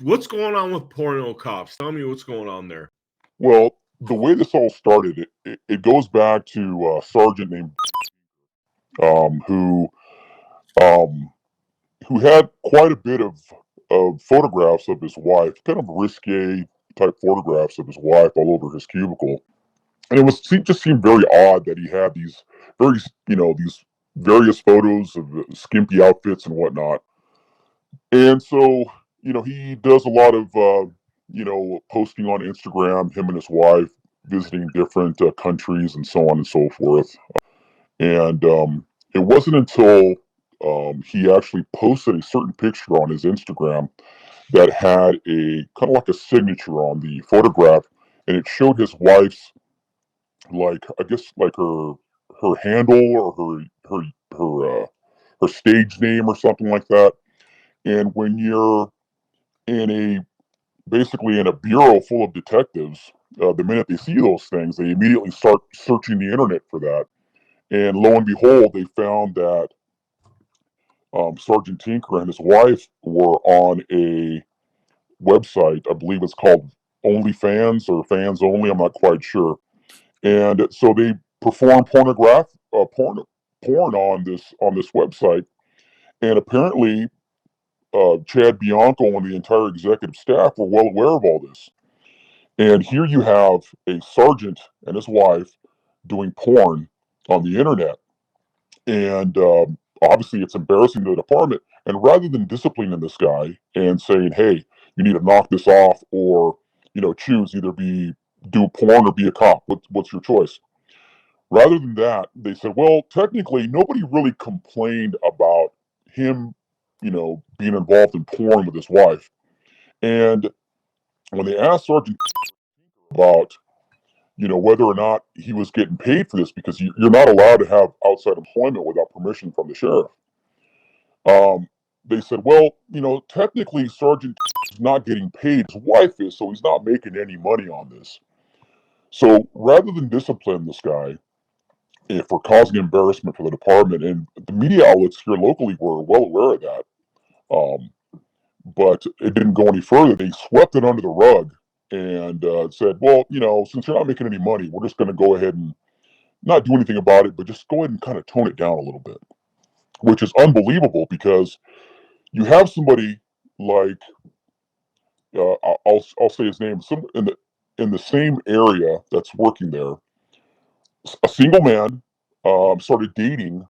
What's going on with porno cops? Tell me what's going on there. Well, the way this all started, it goes back to a sergeant named um, who um, who had quite a bit of photographs of his wife, kind of risque type photographs of his wife all over his cubicle, and just seemed very odd that he had very these various photos of skimpy outfits and whatnot. And so, he does a lot of, posting on Instagram, him and his wife visiting different countries and so on and so forth. And it wasn't until he actually posted a certain picture on his Instagram that had a kind of like a signature on the photograph, and it showed his wife's, like, I guess, like her handle or her stage name or something like that. And when you're in a basically in a bureau full of detectives, the minute they see those things, they immediately start searching the internet for that. And lo and behold, they found that Sergeant Tinker and his wife were on a website. I believe it's called OnlyFans or Fans Only. I'm not quite sure. And so they perform porn on this website. And apparently, Chad Bianco and the entire executive staff were well aware of all this. And here you have a sergeant and his wife doing porn on the internet. And obviously, it's embarrassing to the department. And rather than disciplining this guy and saying, hey, you need to knock this off or, choose either do porn or be a cop, what's your choice? Rather than that, they said, well, technically, nobody really complained about him, being involved in porn with his wife. And when they asked Sergeant about whether or not he was getting paid for this, because you're not allowed to have outside employment without permission from the sheriff. Um, they said, well, technically, Sergeant is not getting paid. His wife is, so he's not making any money on this. So rather than discipline this guy for causing embarrassment for the department, and the media outlets here locally were well aware of that, um, but it didn't go any further. They swept it under the rug and said, well, since you're not making any money, we're just going to go ahead and not do anything about it, but just go ahead and kind of tone it down a little bit, which is unbelievable because you have somebody like I'll say his name, some in the same area that's working there, a single man, started dating